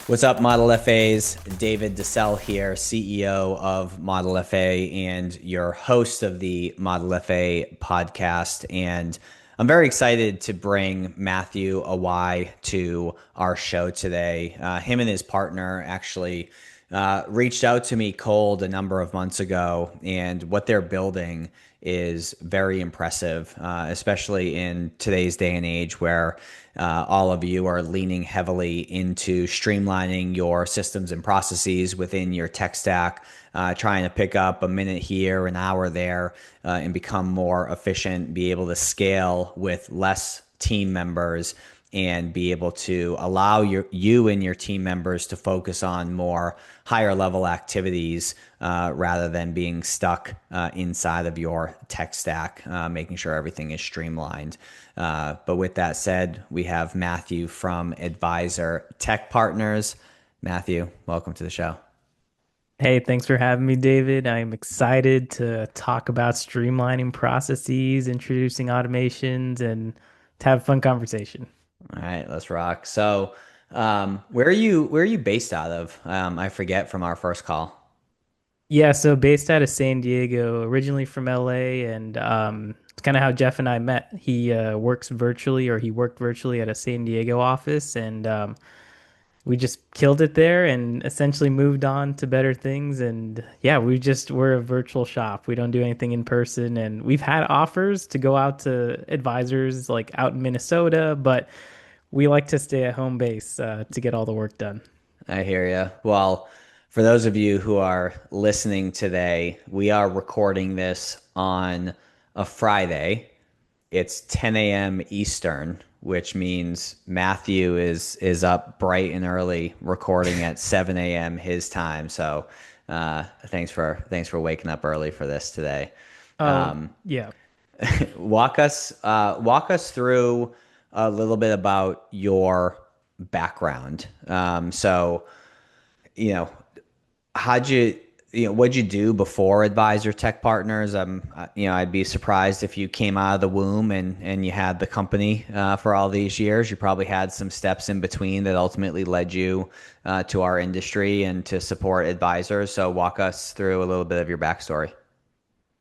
What's up, ModelFAs? David DeCelle here, CEO of ModelFA and your host of the ModelFA podcast. And I'm very excited to bring Matthew Awai to our show today. Him and his partner actually reached out to me cold a number of months ago, and what they're building is very impressive, especially in today's day and age where all of you are leaning heavily into streamlining your systems and processes within your tech stack, trying to pick up a minute here, an hour there, and become more efficient, be able to scale with less team members and be able to allow you and your team members to focus on more higher level activities rather than being stuck inside of your tech stack, making sure everything is streamlined. But with that said, we have Matthew from Advisor Tech Partners. Matthew, welcome to the show. Hey, thanks for having me, David. I'm excited to talk about streamlining processes, introducing automations, and to have a fun conversation. All right, let's rock. So, where are you based out of? I forget from our first call. Yeah, so based out of San Diego, originally from LA, and it's kind of how Jeff and I met. He works virtually, or he worked virtually at a San Diego office, and we just killed it there and essentially moved on to better things. And yeah, we're a virtual shop. We don't do anything in person. And we've had offers to go out to advisors like out in Minnesota, but we like to stay at home base to get all the work done. I hear you. Well, for those of you who are listening today, we are recording this on a Friday. It's 10 a.m. Eastern, which means Matthew is up bright and early, recording at 7 a.m. his time. So, thanks for waking up early for this today. Oh, yeah. Walk us through a little bit about your background. So, you know, how'd what'd you do before Advisor Tech Partners? I'd be surprised if you came out of the womb and you had the company for all these years. You probably had some steps in between that ultimately led you to our industry and to support advisors. So walk us through a little bit of your backstory.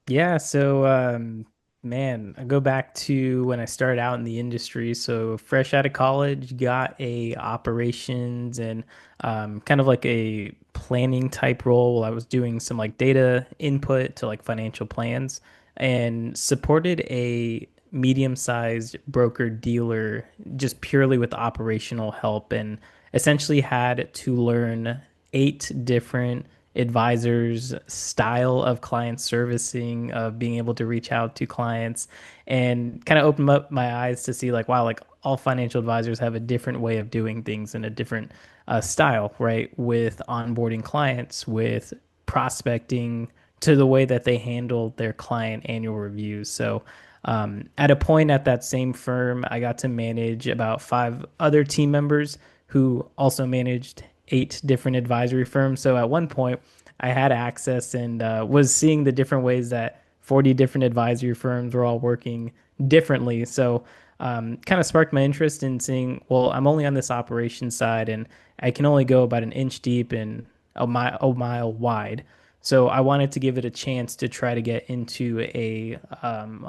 Yeah, so man, I go back to when I started out in the industry. So fresh out of college, got a operations and kind of like a planning type role. I was doing some like data input to like financial plans and supported a medium-sized broker dealer just purely with operational help and essentially had to learn 8 different advisors style of client servicing, of being able to reach out to clients, and kind of open up my eyes to see like, wow, like all financial advisors have a different way of doing things and a different style, right? With onboarding clients, with prospecting, to the way that they handle their client annual reviews. So at a point at that same firm, I got to manage about 5 other team members who also managed 8 different advisory firms. So at one point, I had access and was seeing the different ways that 40 different advisory firms were all working differently. So kind of sparked my interest in seeing, well, I'm only on this operations side and I can only go about an inch deep and a mile wide. So I wanted to give it a chance to try to get into a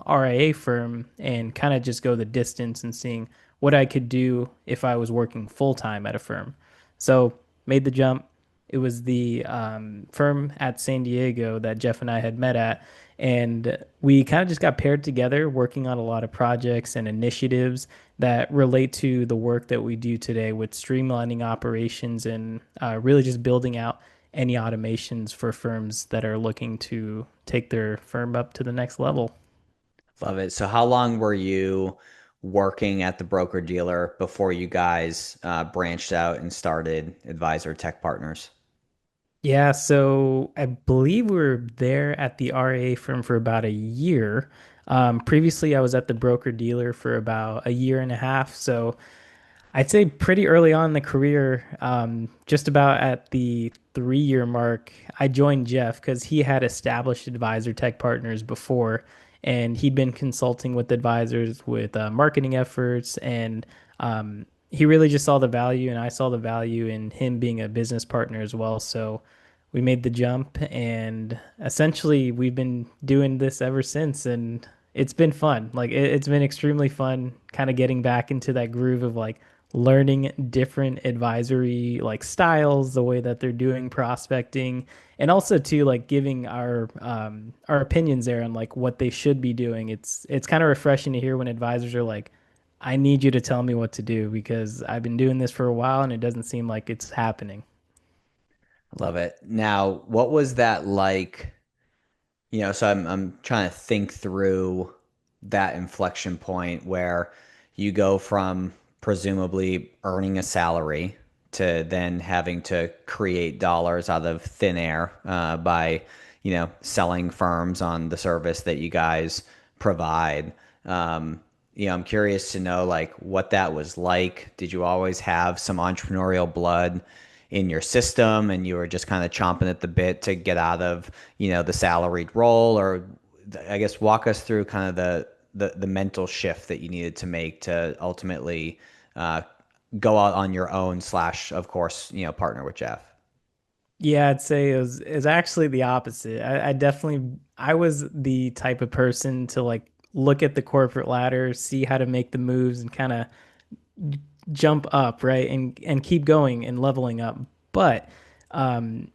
RIA firm and kind of just go the distance and seeing what I could do if I was working full time at a firm. So made the jump. It was the firm at San Diego that Jeff and I had met at. And we kind of just got paired together working on a lot of projects and initiatives that relate to the work that we do today with streamlining operations and really just building out any automations for firms that are looking to take their firm up to the next level. Love it. So how long were you working at the broker dealer before you guys branched out and started Advisor Tech Partners? Yeah, so I believe we were there at the RIA firm for about a year. Previously, I was at the broker dealer for about a year and a half. So I'd say pretty early on in the career, just about at the 3 year mark, I joined Jeff because he had established Advisor Tech Partners before, and he'd been consulting with advisors with marketing efforts and he really just saw the value, and I saw the value in him being a business partner as well. So we made the jump, and essentially we've been doing this ever since, and it's been fun. Like it's been extremely fun, kind of getting back into that groove of like learning different advisory like styles, the way that they're doing prospecting, and also too like giving our opinions there on like what they should be doing. It's kind of refreshing to hear when advisors are like, I need you to tell me what to do because I've been doing this for a while and it doesn't seem like it's happening. Love it. Now, what was that like? So I'm trying to think through that inflection point where you go from presumably earning a salary to then having to create dollars out of thin air by, selling firms on the service that you guys provide. Um, I'm curious to know like what that was like. Did you always have some entrepreneurial blood in your system and you were just kind of chomping at the bit to get out of, the salaried role? Or I guess walk us through kind of the mental shift that you needed to make to ultimately uh, go out on your own slash, of course, partner with Jeff. Yeah, I'd say it was actually the opposite. I definitely I was the type of person to like look at the corporate ladder, see how to make the moves and kind of jump up, right? And keep going and leveling up. But um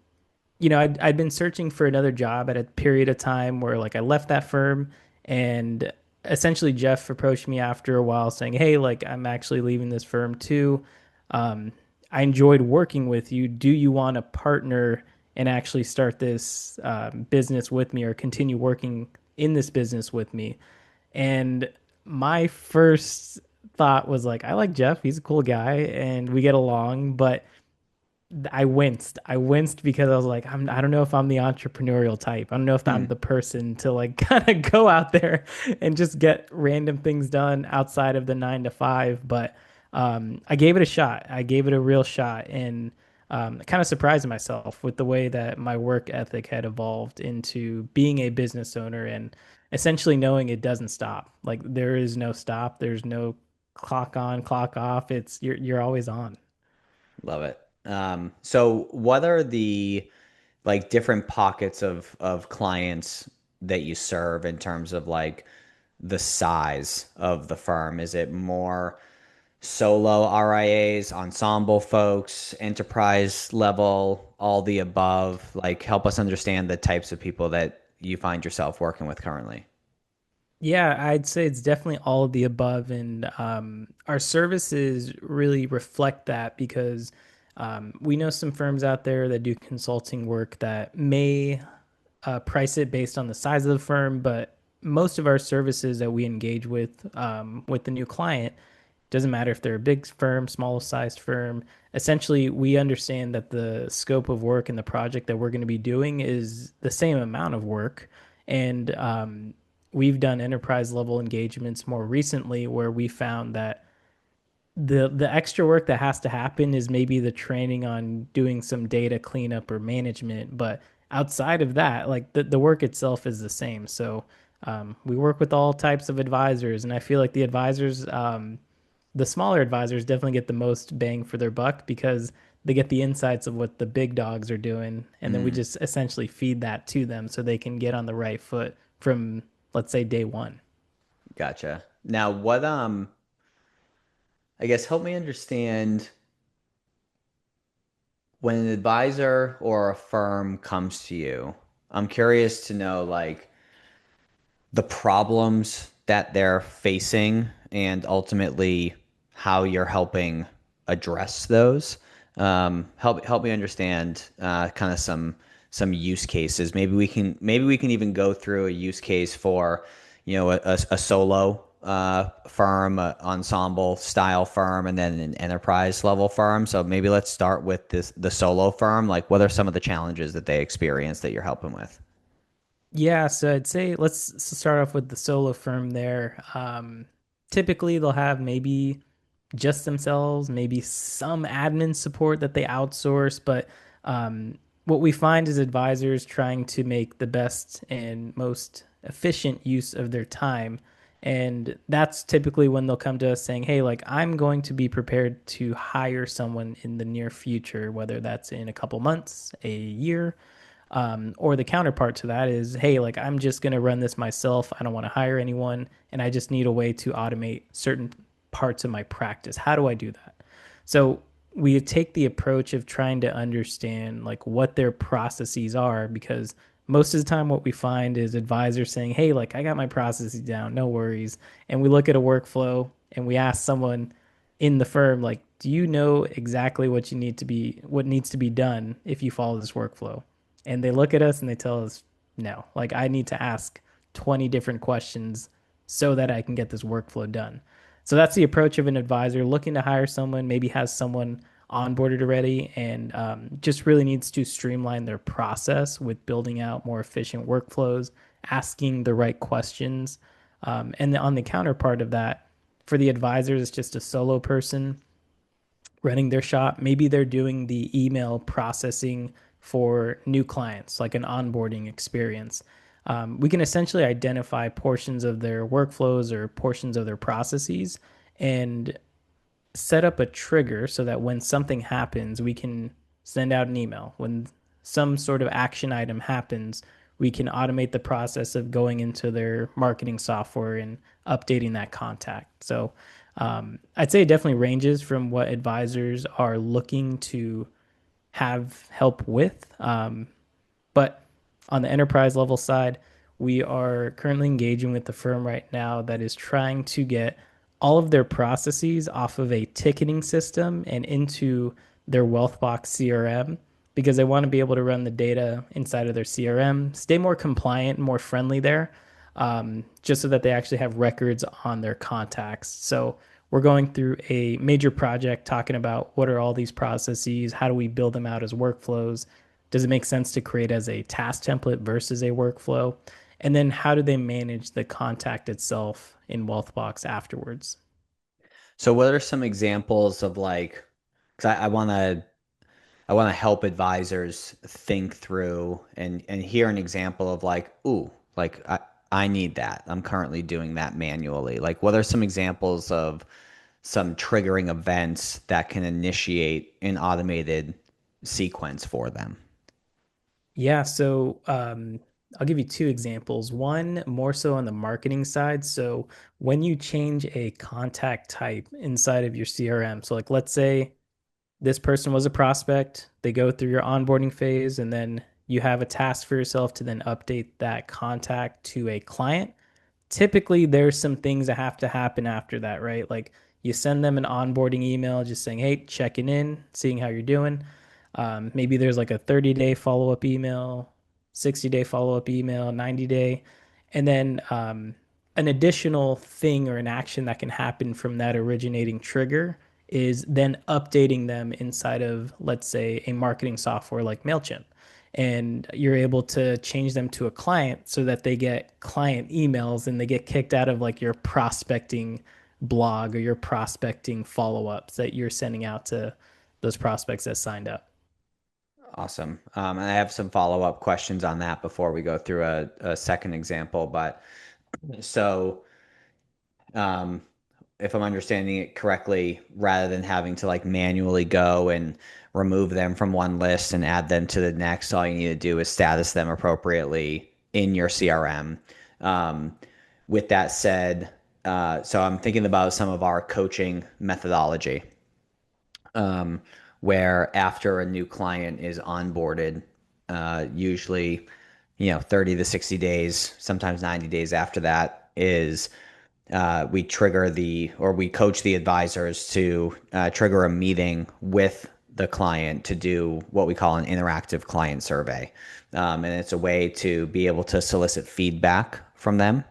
I'd been searching for another job at a period of time where like I left that firm and essentially Jeff approached me after a while saying, "Hey, like I'm actually leaving this firm too. Um, I enjoyed working with you. Do you want to partner and actually start this business with me or continue working in this business with me?" And my first thought was like, I like Jeff. He's a cool guy and we get along, but I winced. I winced because I was like, I don't know if I'm the entrepreneurial type. I don't know if I'm Hmm. the person to like kind of go out there and just get random things done outside of the 9 to 5. But I gave it a shot. I gave it a real shot and kind of surprised myself with the way that my work ethic had evolved into being a business owner and essentially knowing it doesn't stop. Like there is no stop. There's no clock on, clock off. It's you're always on. Love it. So what are the like different pockets of clients that you serve in terms of like the size of the firm? Is it more solo RIAs, ensemble folks, enterprise level, all the above? Like help us understand the types of people that you find yourself working with currently. Yeah, I'd say it's definitely all of the above, and our services really reflect that because we know some firms out there that do consulting work that may price it based on the size of the firm, but most of our services that we engage with the new client doesn't matter if they're a big firm, small sized firm. Essentially, we understand that the scope of work and the project that we're going to be doing is the same amount of work. And we've done enterprise level engagements more recently where we found that the extra work that has to happen is maybe the training on doing some data cleanup or management, but outside of that, like the work itself is the same. So we work with all types of advisors, and I feel like the smaller advisors definitely get the most bang for their buck because they get the insights of what the big dogs are doing, and then we Mm, just essentially feed that to them so they can get on the right foot from, let's say, day one. gotcha. Now, what I guess help me understand when an advisor or a firm comes to you. I'm curious to know like the problems that they're facing and ultimately how you're helping address those. Help me understand kind of some use cases. Maybe we can even go through a use case for a solo firm, a ensemble style firm, and then an enterprise level firm. So maybe let's start with the solo firm. Like, what are some of the challenges that they experience that you're helping with? Yeah, so I'd say let's start off with the solo firm there. Typically, they'll have maybe just themselves, maybe some admin support that they outsource, but what we find is advisors trying to make the best and most efficient use of their time And that's typically when they'll come to us saying, hey, like I'm going to be prepared to hire someone in the near future, whether that's in a couple months, a year, or the counterpart to that is, hey, like I'm just going to run this myself. I don't want to hire anyone. And I just need a way to automate certain parts of my practice. How do I do that? So we take the approach of trying to understand like what their processes are because most of the time what we find is advisors saying, hey, like I got my processes down, no worries. And we look at a workflow and we ask someone in the firm, like, do you know exactly what needs to be done if you follow this workflow? And they look at us and they tell us, no, like I need to ask 20 different questions so that I can get this workflow done. So that's the approach of an advisor looking to hire someone, maybe has someone onboarded already, and just really needs to streamline their process with building out more efficient workflows, asking the right questions. And on the counterpart of that, for the advisors, it's just a solo person running their shop. Maybe they're doing the email processing for new clients, like an onboarding experience. We can essentially identify portions of their workflows or portions of their processes and set up a trigger so that when something happens, we can send out an email. When some sort of action item happens, we can automate the process of going into their marketing software and updating that contact. So I'd say it definitely ranges from what advisors are looking to have help with. But on the enterprise level side, we are currently engaging with the firm right now that is trying to get all of their processes off of a ticketing system and into their Wealthbox CRM because they want to be able to run the data inside of their CRM, stay more compliant, more friendly there, just so that they actually have records on their contacts. So we're going through a major project talking about what are all these processes, how do we build them out as workflows, does it make sense to create as a task template versus a workflow? And then how do they manage the contact itself in Wealthbox afterwards? So what are some examples of like, because I want to help advisors think through and hear an example of like, ooh, like I need that. I'm currently doing that manually. Like, what are some examples of some triggering events that can initiate an automated sequence for them? Yeah, so I'll give you two examples. One more so on the marketing side. So when you change a contact type inside of your CRM, so like let's say this person was a prospect, they go through your onboarding phase, and then you have a task for yourself to then update that contact to a client. Typically there's some things that have to happen after that, right? Like you send them an onboarding email just saying, hey, checking in, seeing how you're doing. Maybe there's like a 30-day follow-up email, 60-day follow-up email, 90-day. And then an additional thing or an action that can happen from that originating trigger is then updating them inside of, let's say, a marketing software like MailChimp, and you're able to change them to a client so that they get client emails and they get kicked out of like your prospecting blog or your prospecting follow-ups that you're sending out to those prospects that signed up. Awesome. And I have some follow-up questions on that before we go through a second example. But so, um, if I'm understanding it correctly, rather than having to like manually go and remove them from one list and add them to the next, all you need to do is status them appropriately in your CRM. Um, with that said, so I'm thinking about some of our coaching methodology, um, where after a new client is onboarded, usually, 30 to 60 days, sometimes 90 days after that is we trigger or we coach the advisors to trigger a meeting with the client to do what we call an interactive client survey. And it's a way to be able to solicit feedback from them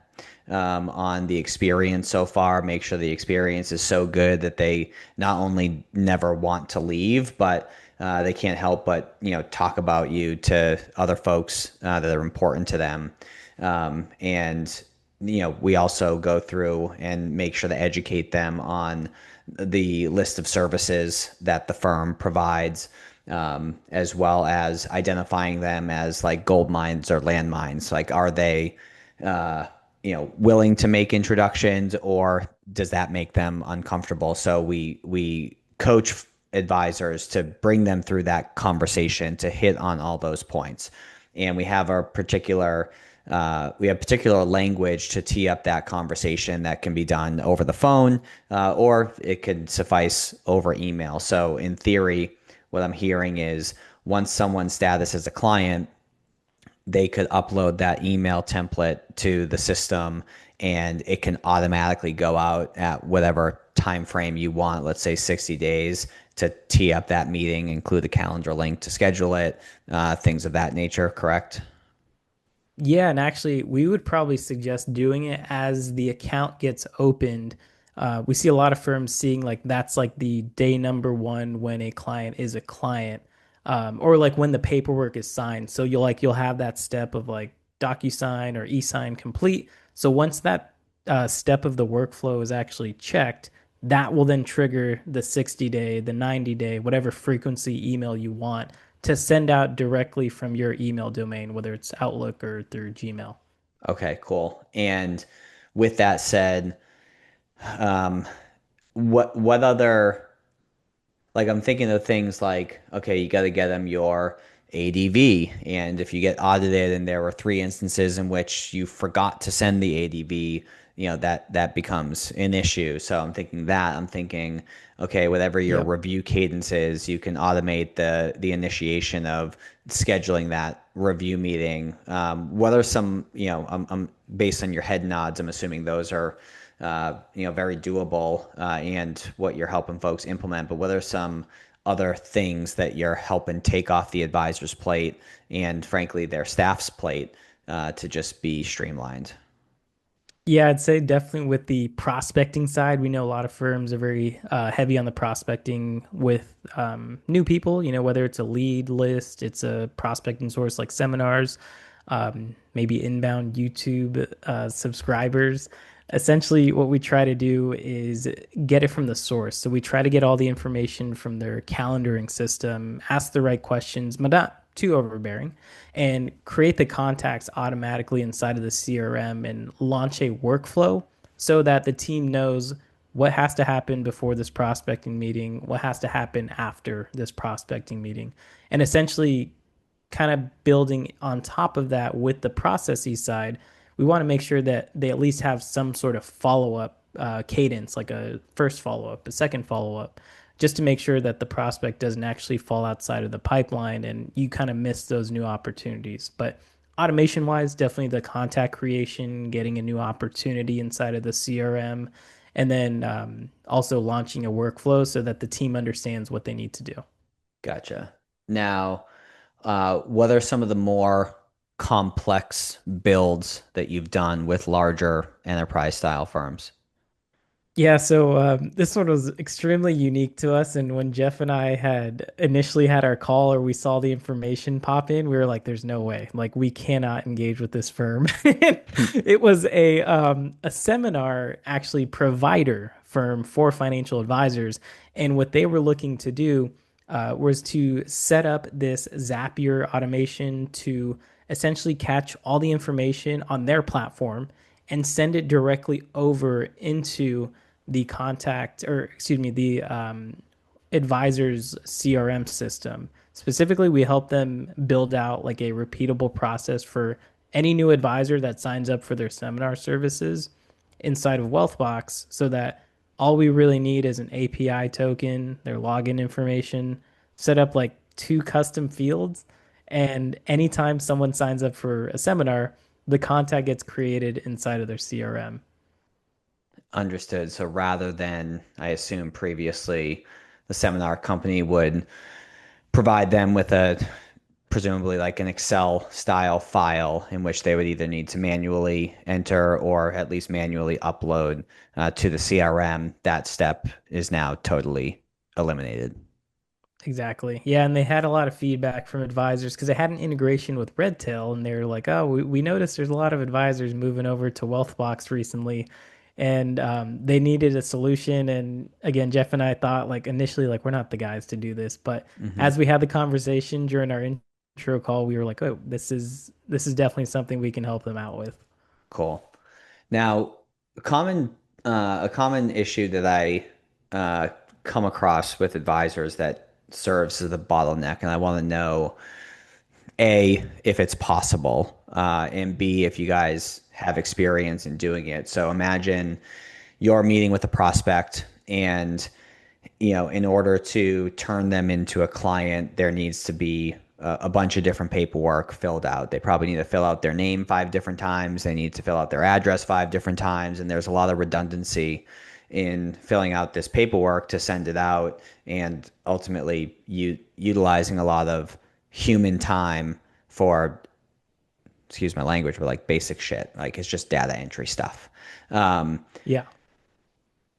on the experience so far, make sure the experience is so good that they not only never want to leave, but they can't help but talk about you to other folks that are important to them. And we also go through and make sure to educate them on the list of services that the firm provides, as well as identifying them as like gold mines or landmines. Like, are they willing to make introductions, or does that make them uncomfortable? So we coach advisors to bring them through that conversation to hit on all those points, and we have particular language to tee up that conversation that can be done over the phone, or it could suffice over email. So in theory, what I'm hearing is once someone's status as a client, they could upload that email template to the system and it can automatically go out at whatever time frame you want, let's say 60 days, to tee up that meeting, include a calendar link to schedule it, things of that nature, correct? Yeah, and actually, we would probably suggest doing it as the account gets opened. We see a lot of firms seeing like that's like the day number one when a client is a client, or like when the paperwork is signed. So you'll have that step of like DocuSign or e-sign complete. So once that step of the workflow is actually checked, that will then trigger the 60 day, the 90 day, whatever frequency email you want to send out directly from your email domain, whether it's Outlook or through Gmail. Okay, cool. And with that said, um, what other, like, I'm thinking of things like, okay, you got to get them your ADV, and if you get audited and there were three instances in which you forgot to send the ADV, that becomes an issue. So I'm thinking, okay, whatever your Yep. review cadence is, you can automate the initiation of scheduling that review meeting. What are some, I'm based on your head nods, I'm assuming those are very doable, and what you're helping folks implement. But what are some other things that you're helping take off the advisor's plate and, frankly, their staff's plate, to just be streamlined? Yeah, I'd say definitely with the prospecting side, we know a lot of firms are very heavy on the prospecting with new people, whether it's a lead list, it's a prospecting source like seminars, maybe inbound YouTube subscribers. Essentially, what we try to do is get it from the source. So we try to get all the information from their calendaring system, ask the right questions, but not too overbearing, and create the contacts automatically inside of the CRM and launch a workflow so that the team knows what has to happen before this prospecting meeting, what has to happen after this prospecting meeting, and essentially kind of building on top of that with the processy side. We want to make sure that they at least have some sort of follow up cadence, like a first follow up, a second follow up, just to make sure that the prospect doesn't actually fall outside of the pipeline and you kind of miss those new opportunities. But automation wise, definitely the contact creation, getting a new opportunity inside of the CRM, and then also launching a workflow so that the team understands what they need to do. Gotcha. Now, what are some of the more complex builds that you've done with larger enterprise style firms? Yeah, so this one was extremely unique to us. And when Jeff and I had initially had our call or we saw the information pop in, we were like, there's no way. Like, we cannot engage with this firm. It was a seminar actually provider firm for financial advisors. And what they were looking to do was to set up this Zapier automation to essentially catch all the information on their platform and send it directly over into the contact or excuse me the advisor's CRM system. Specifically, we help them build out like a repeatable process for any new advisor that signs up for their seminar services inside of Wealthbox so that all we really need is an API token, their login information, set up like two custom fields, and anytime someone signs up for a seminar, the contact gets created inside of their CRM. Understood. So rather than, I assume previously, the seminar company would provide them with presumably like an Excel style file in which they would either need to manually enter or at least manually upload to the CRM. That step is now totally eliminated. Exactly. Yeah, and they had a lot of feedback from advisors because they had an integration with Redtail, and they were like, "Oh, we noticed there's a lot of advisors moving over to Wealthbox recently, and they needed a solution." And again, Jeff and I thought like initially like we're not the guys to do this, but Hmm. as we had the conversation during our intro call, we were like, "Oh, this is definitely something we can help them out with." Cool. Now, a common issue that I uh, come across with advisors that serves as the bottleneck, and I want to know A, if it's possible, and B, if you guys have experience in doing it. So imagine you're meeting with a prospect and in order to turn them into a client, there needs to be a bunch of different paperwork filled out. They probably need to fill out their name 5 different times. They need to fill out their address 5 different times. And there's a lot of redundancy in filling out this paperwork to send it out and ultimately utilizing a lot of human time for, excuse my language, but like basic shit. Like it's just data entry stuff. Um, Yeah.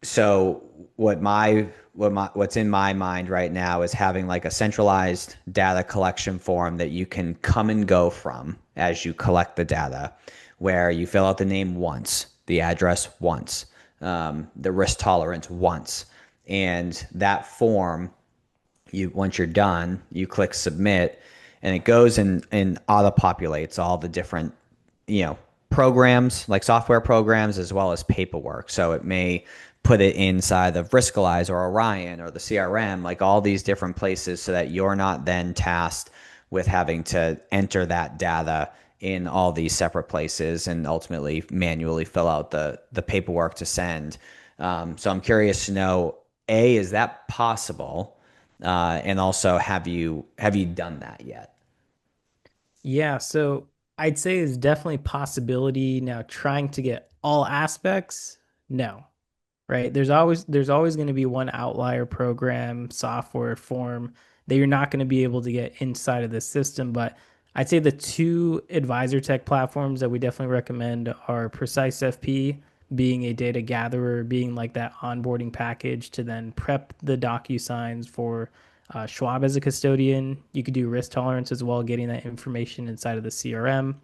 so what's in my mind right now is having like a centralized data collection form that you can come and go from as you collect the data, where you fill out the name once, the address once, the risk tolerance once, and that form, you once you're done, you click submit, and it goes and auto populates all the different you know programs, like software programs, as well as paperwork. So it may put it inside of Riskalyze or Orion or the CRM, like all these different places, so that you're not then tasked with having to enter that data in all these separate places and ultimately manually fill out the paperwork to send. So I'm curious to know, A, is that possible? And also, have you done that yet? Yeah, so I'd say it's definitely possibility. Now trying to get all aspects, no. Right? There's always going to be one outlier program, software, form that you're not going to be able to get inside of the system. But I'd say the two advisor tech platforms that we definitely recommend are Precise FP, being a data gatherer, being like that onboarding package to then prep the DocuSigns for Schwab as a custodian. You could do risk tolerance as well, getting that information inside of the CRM.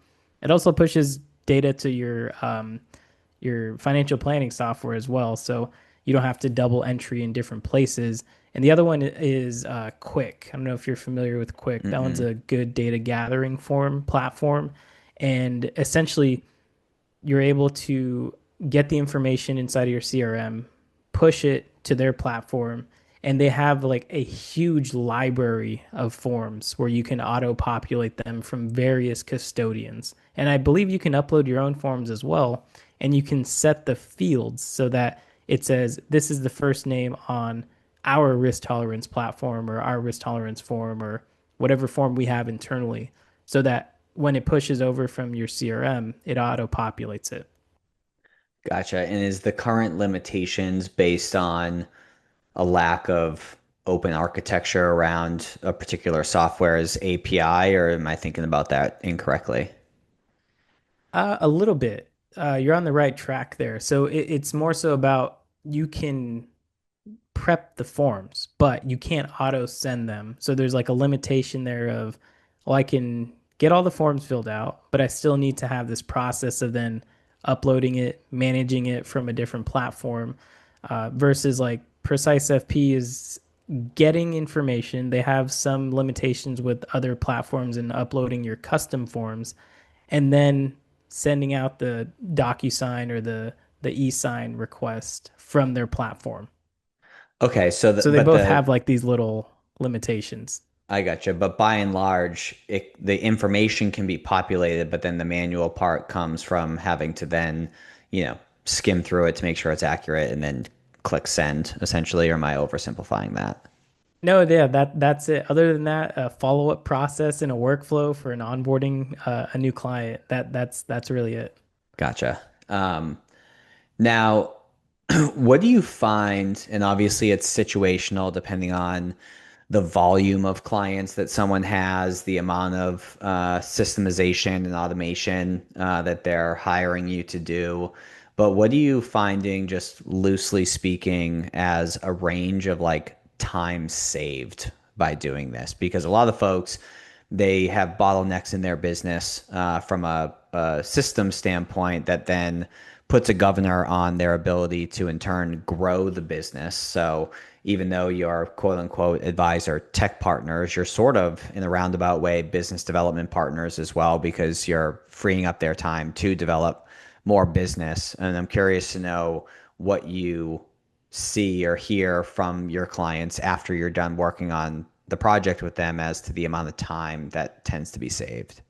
It also pushes data to your financial planning software as well. So you don't have to double entry in different places. And the other one is Quick. I don't know if you're familiar with Quick. That one's Mm-mm. a good data gathering form platform. And essentially, you're able to get the information inside of your CRM, push it to their platform, and they have like a huge library of forms where you can auto populate them from various custodians. And I believe you can upload your own forms as well, and you can set the fields so that it says this is the first name on our risk tolerance platform or our risk tolerance form or whatever form we have internally, so that when it pushes over from your CRM, it auto populates it. Gotcha. And is the current limitations based on a lack of open architecture around a particular software's API, or am I thinking about that incorrectly? A little bit. You're on the right track there. So it's more so about you can prep the forms, but you can't auto send them. So there's like a limitation there of, well, I can get all the forms filled out, but I still need to have this process of then uploading it, managing it from a different platform, versus like Precise FP is getting information. They have some limitations with other platforms in uploading your custom forms and then sending out the DocuSign or the e-sign request from their platform. Okay, so So they but both the have like these little limitations. I gotcha. But by and large, the information can be populated, but then the manual part comes from having to then, skim through it to make sure it's accurate and then click send, essentially, or am I oversimplifying that? No, yeah, that's it. Other than that, a follow-up process and a workflow for an onboarding a new client. That's really it. Gotcha. Now, what do you find? And obviously, it's situational depending on the volume of clients that someone has, the amount of systemization and automation that they're hiring you to do. But what are you finding, just loosely speaking, as a range of like time saved by doing this? Because a lot of folks, they have bottlenecks in their business from a system standpoint that then puts a governor on their ability to in turn grow the business. So even though you're quote unquote advisor tech partners, you're sort of in a roundabout way business development partners as well, because you're freeing up their time to develop more business. And I'm curious to know what you see or hear from your clients after you're done working on the project with them as to the amount of time that tends to be saved.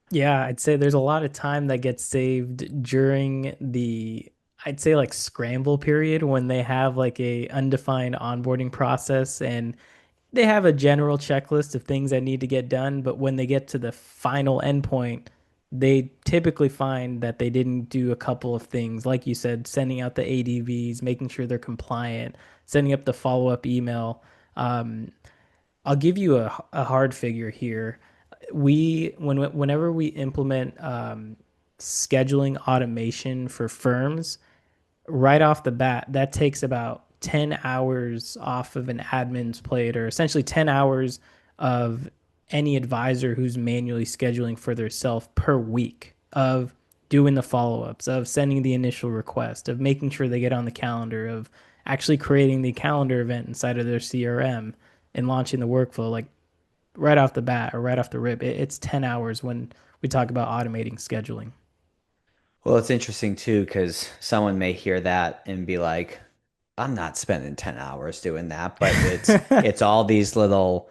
Yeah, I'd say there's a lot of time that gets saved during I'd say like scramble period when they have like a undefined onboarding process and they have a general checklist of things that need to get done, but when they get to the final endpoint, they typically find that they didn't do a couple of things. Like you said, sending out the ADVs, making sure they're compliant, sending up the follow-up email. Um, I'll give you a hard figure here. Whenever we implement scheduling automation for firms, right off the bat, that takes about 10 hours off of an admin's plate, or essentially 10 hours of any advisor who's manually scheduling for their self per week of doing the follow-ups, of sending the initial request, of making sure they get on the calendar, of actually creating the calendar event inside of their CRM and launching the workflow. Like right off the bat or right off the rip, it's 10 hours when we talk about automating scheduling. Well, it's interesting too, because someone may hear that and be like, I'm not spending 10 hours doing that, but it's all these little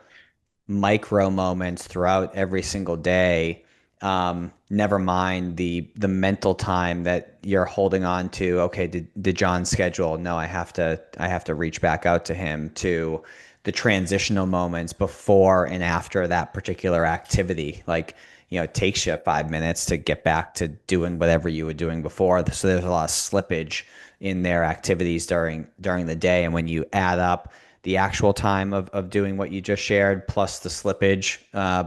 micro moments throughout every single day. Never mind the mental time that you're holding on to. Okay, did John schedule? No, I have to reach back out to him. To the transitional moments before and after that particular activity. Like, it takes you 5 minutes to get back to doing whatever you were doing before. So there's a lot of slippage in their activities during the day. And when you add up the actual time of doing what you just shared, plus the slippage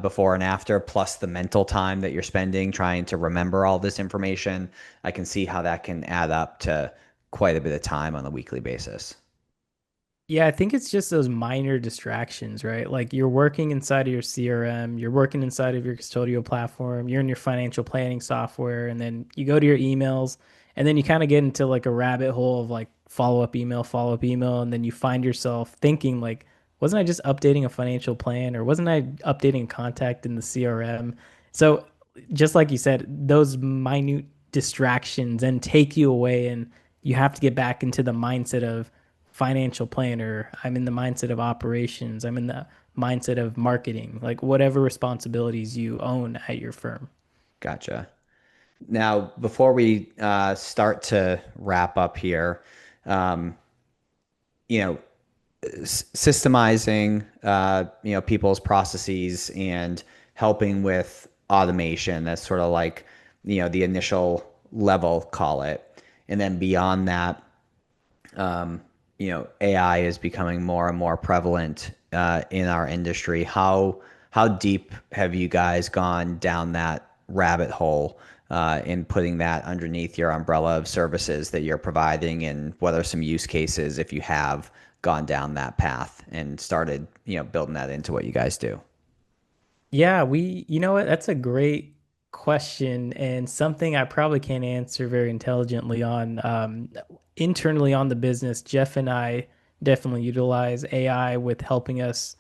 before and after, plus the mental time that you're spending trying to remember all this information, I can see how that can add up to quite a bit of time on a weekly basis. Yeah, I think it's just those minor distractions, right? Like you're working inside of your CRM, you're working inside of your custodial platform, you're in your financial planning software, and then you go to your emails, and then you kind of get into like a rabbit hole of like follow up email, and then you find yourself thinking like, wasn't I just updating a financial plan or wasn't I updating a contact in the CRM? So just like you said, those minute distractions and take you away and you have to get back into the mindset of financial planner. I'm in the mindset of operations. I'm in the mindset of marketing, like whatever responsibilities you own at your firm. Gotcha. Now, before we start to wrap up here, um, you know, systemizing people's processes and helping with automation, that's sort of like the initial level, call it. And then beyond that, AI is becoming more and more prevalent in our industry. How deep have you guys gone down that rabbit hole in putting that underneath your umbrella of services that you're providing, and what are some use cases if you have gone down that path and started building that into what you guys do? Yeah, you know what? That's a great question and something I probably can't answer very intelligently on. Internally on the business, Jeff and I definitely utilize AI with helping us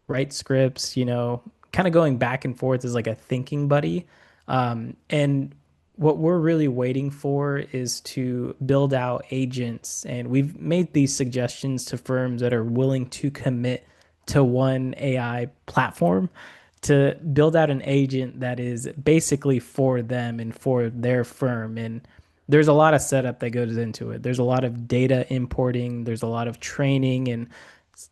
write scripts, kind of going back and forth as like a thinking buddy. And what we're really waiting for is to build out agents. And we've made these suggestions to firms that are willing to commit to one AI platform to build out an agent that is basically for them and for their firm. And there's a lot of setup that goes into it. There's a lot of data importing, there's a lot of training. And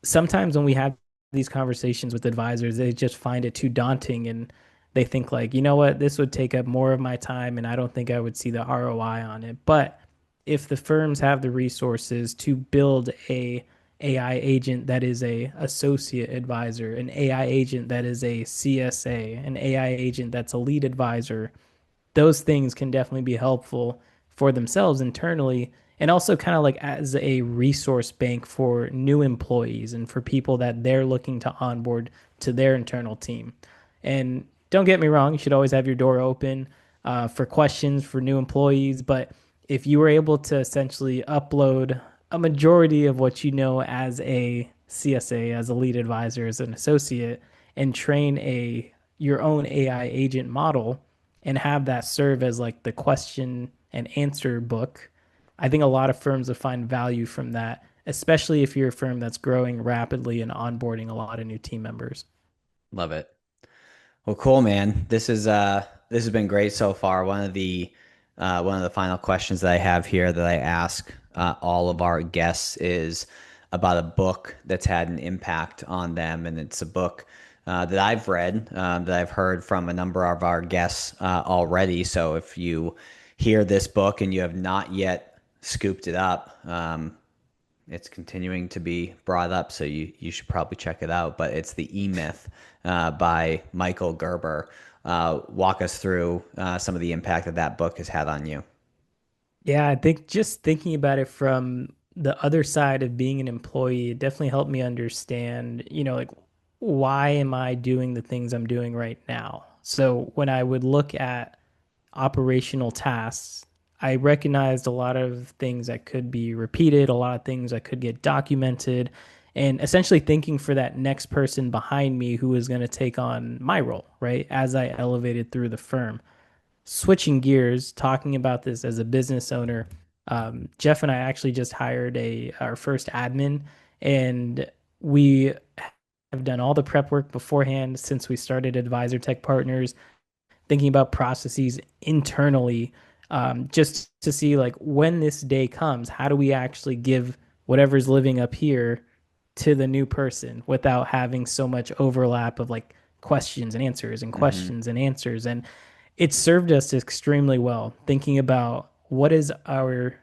sometimes when we have these conversations with advisors, they just find it too daunting and they think like, you know what, this would take up more of my time and I don't think I would see the ROI on it. But if the firms have the resources to build a AI agent that is a associate advisor, an AI agent that is a CSA, an AI agent that's a lead advisor, those things can definitely be helpful for themselves internally and also kind of like as a resource bank for new employees and for people that they're looking to onboard to their internal team. And don't get me wrong, you should always have your door open for questions for new employees. But if you were able to essentially upload a majority of what you know as a CSA, as a lead advisor, as an associate, and train your own AI agent model and have that serve as like the question and answer book. I think a lot of firms will find value from that, especially if you're a firm that's growing rapidly and onboarding a lot of new team members. Love it. Well, cool, man. This has been great so far. One of the final questions that I have here that I ask all of our guests is about a book that's had an impact on them, and it's a book that I've read that I've heard from a number of our guests already. So if you hear this book and you have not yet scooped it up, it's continuing to be brought up, so you should probably check it out. But it's The E-Myth by Michael Gerber. Walk us through some of the impact that that book has had on you. Yeah, I think just thinking about it from the other side of being an employee, it definitely helped me understand, like why am I doing the things I'm doing right now? So when I would look at operational tasks, I recognized a lot of things that could be repeated, a lot of things that could get documented, and essentially thinking for that next person behind me who is going to take on my role, right? As I elevated through the firm. Switching gears, talking about this as a business owner, Jeff and I actually just hired our first admin, and we have done all the prep work beforehand since we started Advisor Tech Partners, thinking about processes internally, just to see like when this day comes, how do we actually give whatever's living up here to the new person without having so much overlap of like questions and answers and Hmm. questions and answers. And it served us extremely well thinking about what is our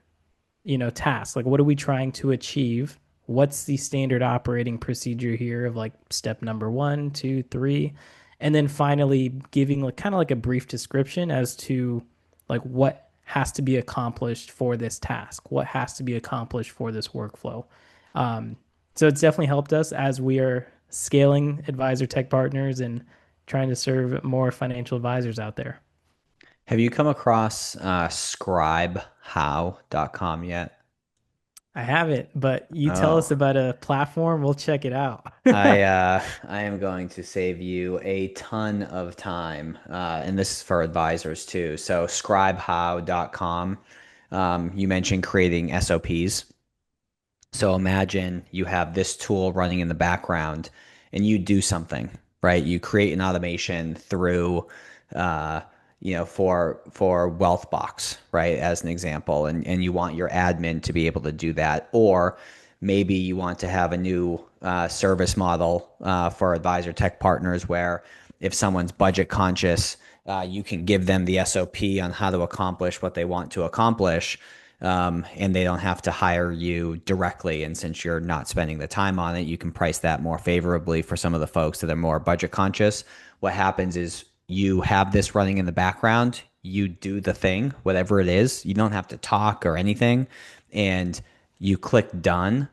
task, like what are we trying to achieve, what's the standard operating procedure here of like step number one, two, three, and then finally giving like kind of like a brief description as to like what has to be accomplished for this task, what has to be accomplished for this workflow. um, so it's definitely helped us as we are scaling Advisor Tech Partners and trying to serve more financial advisors out there. Have you come across scribehow.com yet? I haven't, but you tell us Oh, about a platform, we'll check it out. I am going to save you a ton of time, and this is for advisors too. So scribehow.com. You mentioned creating SOPs. So imagine you have this tool running in the background and you do something, right? You create an automation through, uh, for Wealthbox, right? As an example, and you want your admin to be able to do that. Or maybe you want to have a new service model for advisor tech partners where if someone's budget conscious, you can give them the SOP on how to accomplish what they want to accomplish, and they don't have to hire you directly. And since you're not spending the time on it, you can price that more favorably for some of the folks that are more budget conscious. What happens is you have this running in the background, you do the thing, whatever it is, you don't have to talk or anything, and you click done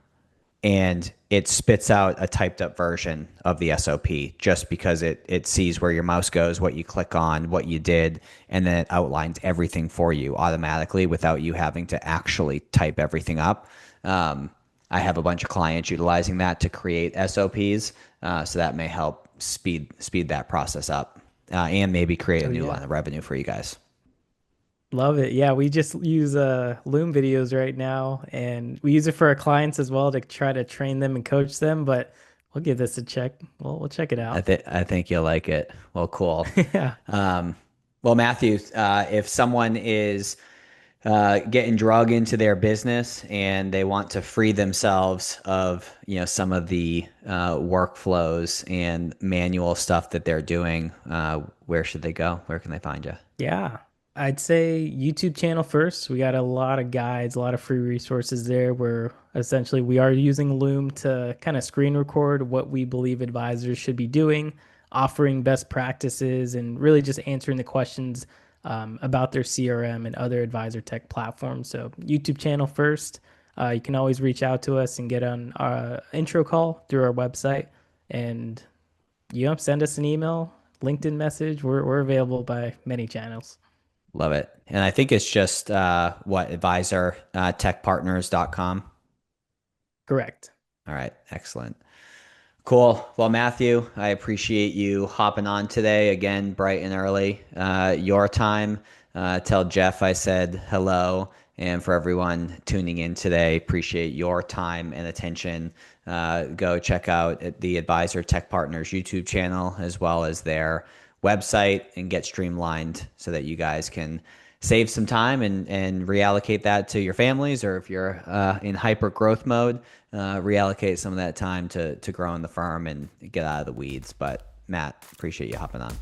and it spits out a typed up version of the SOP just because it sees where your mouse goes, what you click on, what you did, and then it outlines everything for you automatically without you having to actually type everything up. I have a bunch of clients utilizing that to create SOPs, so that may help speed that process up, and maybe create a Oh new line yeah. of revenue for you guys. Love it. Yeah, we just use Loom videos right now, and we use it for our clients as well to try to train them and coach them, but we'll give this a check. We'll check it out. I think you'll like it. Well, cool. Yeah. Um, well, Matthew, if someone is getting drug into their business and they want to free themselves of some of the workflows and manual stuff that they're doing, where should they go? Where can they find you? Yeah, I'd say YouTube channel first. We got a lot of guides, a lot of free resources there where essentially we are using Loom to kind of screen record what we believe advisors should be doing, offering best practices, and really just answering the questions about their CRM and other advisor tech platforms. So, YouTube channel first. You can always reach out to us and get on our intro call through our website. And send us an email, LinkedIn message. We're available by many channels. Love it. And I think it's just advisor techpartners.com. Correct. All right, excellent. Cool. Well, Matthew, I appreciate you hopping on today again, bright and early, your time. Tell Jeff I said hello. And for everyone tuning in today, appreciate your time and attention. Go check out the Advisor Tech Partners YouTube channel as well as their website and get streamlined so that you guys can save some time and reallocate that to your families, or if you're in hyper growth mode, reallocate some of that time to grow in the firm and get out of the weeds. But Matt, appreciate you hopping on.